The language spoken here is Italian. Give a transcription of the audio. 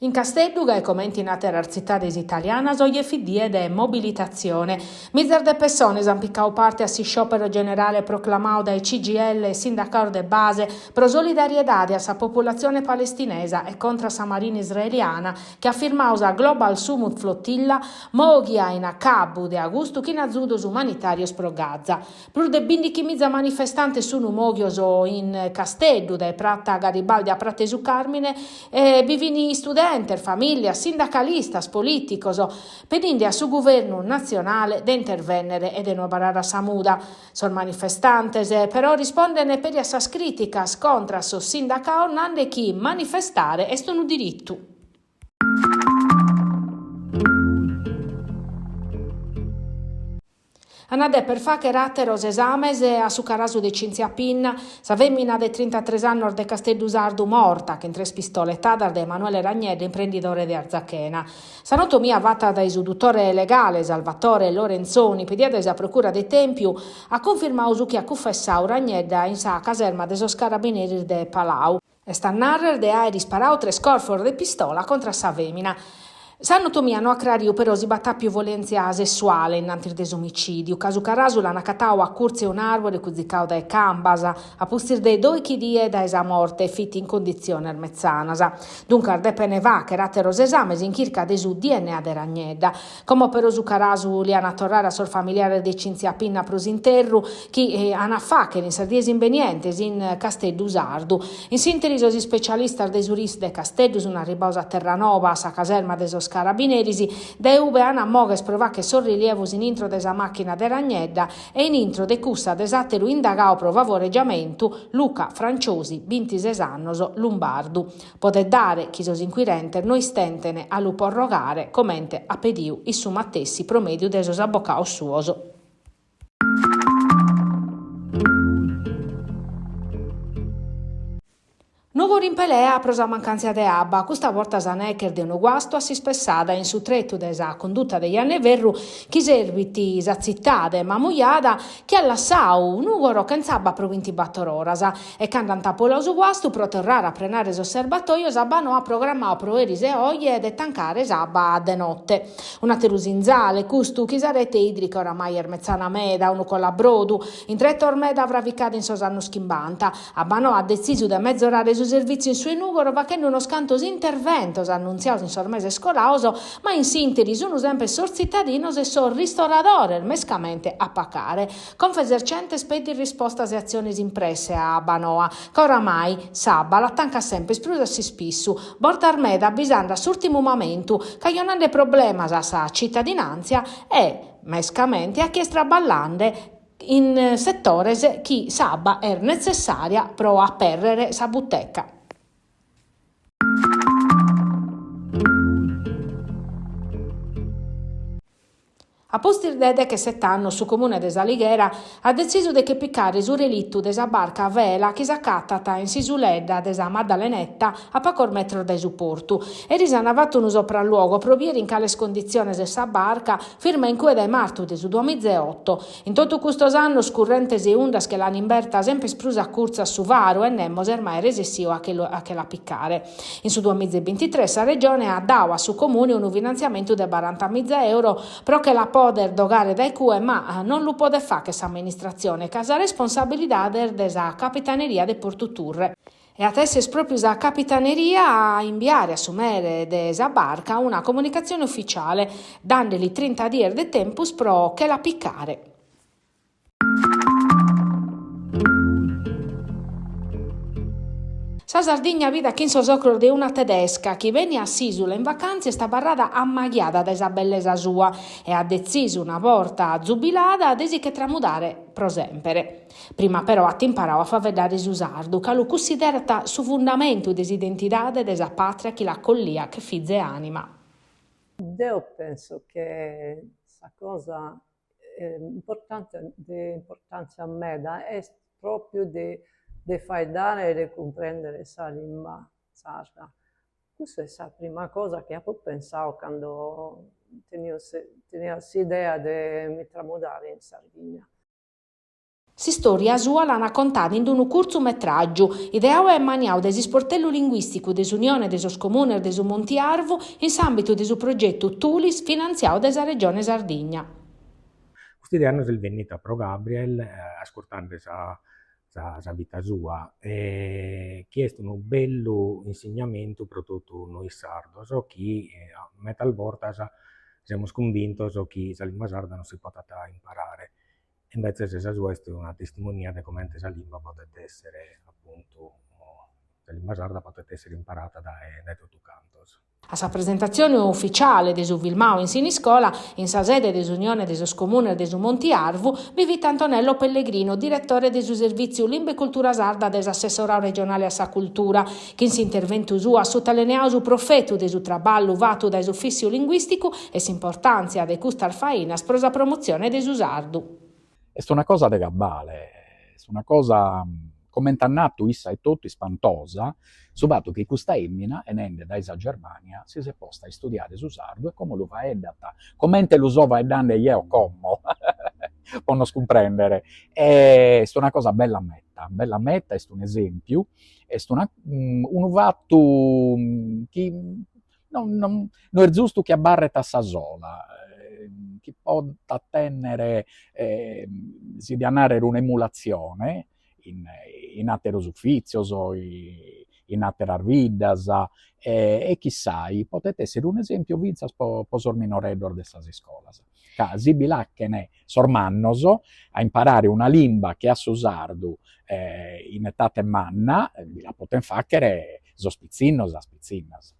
In Castedduga e commenti in altre cittades italianas oggi FD de mobilitazione. Miser de persone han piccao parte a si sciopero generale proclamado dai CGL e sindacato de base pro solidarietà a sa popolazione palestinesa e contra sa marina israeliana che ha firmato a Global Summit Flottilla moghia in Cabu de agosto che in azudos umanitarios pro Gaza. Pro de bindi chi miza manifestante sono moghioso in Castedduga e Pratta Garibaldi a Pratesu Carmine e bivini studenti famiglia, sindacalistas, politicos, pedindi a su governo nazionale de intervennere e de no barara samuda. Son manifestantes, però rispondene per essas criticas contra so sindacao nande chi manifestare est un diritto. Anade per fa che ratteros esames a su carasu de Cinzia Pinna, sa femmina de 33 anni de Casteldusardu morta, che in tre pistole tadar de Emanuele Ragnedde, imprenditore di Arzachena. Sa notomia vata dai su dottore legale Salvatore Lorenzoni, pediatra della procura de Tempiu, ha confermato che ha confessato Ragnedda in sa caserma de sos carabinieri de Palau. E sta narrer de ha risparau 3 scorfor de pistola contra sa femmina. S'anatomia no accrariu però si battà più violenza sessuale innanti desomicidio. Casu carasu l'hanno catau a curze un arbore cuzicau dai cambasa, a pustir dei 2 chidie da esa morte fitti in condizione armezzanasa. Dunque arde pene va che ratteros esames in circa de su DNA de Ragnedda. Come però su carasu li hanno torrare a sor familiare di Cinzia Pinna prosinterru, chi hanno fa che in sardiesi invenientes in Casteldusardu. In sintesi sosi specialistas de suris de Casteldus una ribosa Terranova, sa caserma de sos Carabinerisi, de ube ana moges provache sorrilievus in intro desa macchina de Ragnedda e in intro de cussa desatteru indagao pro favoreggiamentu Luca Franciosi, 26 annos, Lombardu. Pote dare chi sos inquirenter no istentene a lu porrogare, commente a pediu i su mattessi promediu de sos abbocaos suos. Nuovo rimpelea prosa mancanza de abba, questa volta Sanecker de uno guasto a si spessada in su tretto desa condotta degli anni verru, chi serviti sa zittade mamuiada, che allassau un ugoro che insabba pro 24 orasa, e candanta polo su guasto pro torrare a prenare osservatoio sabano a programmare pro eris e oie ed tancare sabba de notte. Una terusinzale, custu chi sa rete idrica oramai ermezzana meda, uno con la brodu, in tre tormeda avrà vicada in sosanno schimbanta, abbano ha deciso de mezz'orare su servizio in sui nugoro facendo uno scantos interventos annunziato in sormese scolauso, ma in sintesi sono sempre sor cittadinos e sor ristoradore mescamente a pacare, con esercente spedi risposta alle azioni impresse a Banoa, che oramai sabba la tanca sempre sprusa si spissu, borda armeda bisanda s'ultimo momento, che non ha problema a sa cittadinanza e mescamente a chi straballande in settores chi sabba è necessaria pro apperrere sa butteca. A postir de che 7 anni su comune de Saligera ha deciso de che piccare su relitto de sa barca a vela che s'accattata in Sisuledda de sa Maddalenetta a pacor metro de su portu. E risana fatto un sopralluogo provieri in cales condizioni de sa barca firma in cui de martu de su 2008. In tutto questo anno scurrentes e undas che l'hanno imberta sempre sprusa a curza su varo e nemmos ormai resessio a che la piccare. In su 2023 sa regione ha dato a su comune un finanziamento de 40.000 euro pro che la poter dogare dai cue, ma non lo può fare che sa amministrazione, casa responsabilità della capitaneria de Porto Turre. E adesso è proprio la capitaneria a inviare a sumere desa barca una comunicazione ufficiale, dandogli 30 giorni di tempo pro che la piccare. Sa Sardegna vida che in sosocro de una tedesca che venne a Sisula in vacanze sta barrada ammaghiata da esa bellesa sua e ha deciso una volta zubilata desi che tramudare prosempere. Prima però ha imparato a far vedere su sardu, che lo considerata su fondamento desidenità desa patria che la collia che fizze anima. Io penso che questa cosa importante, di importanza a me è proprio di far dare e di comprendere la lingua sarda. Questa è la prima cosa che ho pensato quando tenevo l'idea di mi tramutare in Sardegna. Si storia sua l'hanno contata in un cortometraggio, ideato e maniato del sportello linguistico dell'Unione dei Comuni del Montiarvu in ambito del progetto Tulis finanziato dalla Regione Sardegna. Questi anni sono venuto a Pro Gabriel, ascoltando la vita sua, e chiesto un bello insegnamento per tutti noi sardi, so che a talvolta siamo convinti che la lingua sarda non si può imparare. Invece questa sua è una testimonianza di come questa lingua può essere, appunto, la lingua sarda può essere imparata da tutti i canti. A sa presentazione ufficiale di Vilmao in Siniscola, in sa sede dell'Unione dei Comuni del Montiarvu, vivita Antonello Pellegrino, direttore del servizio Limba e Cultura Sarda dell'assessorato regionale a sa cultura, che in si intervento sua sottolineò su profetto del suo traballo vato dai ufficio linguistico e s'importanza di questa faina per la promozione del sardu. È una cosa de gabbale, è una cosa commentannatto issa e tutto spantosa, soprattutto che questa emmina, enende da Isa Germania, si è posta a studiare su sardo e come lo fa eddata, commente lo so va e danne io come, possono comprendere. È una cosa bella metta, è un esempio, è un fatto che non è giusto che abbarreta sa sola, che può attendere si di andare un'emulazione in atteros uffizios o in atteras vidas e chissà, potete essere un esempio vinzas po sorminoreddor de sas iscolas. Ca si bilacchene sormannos a imparare una lingua che ha su sardu in etate manna, vi la poten facere so spizzinnos a spizzinnas.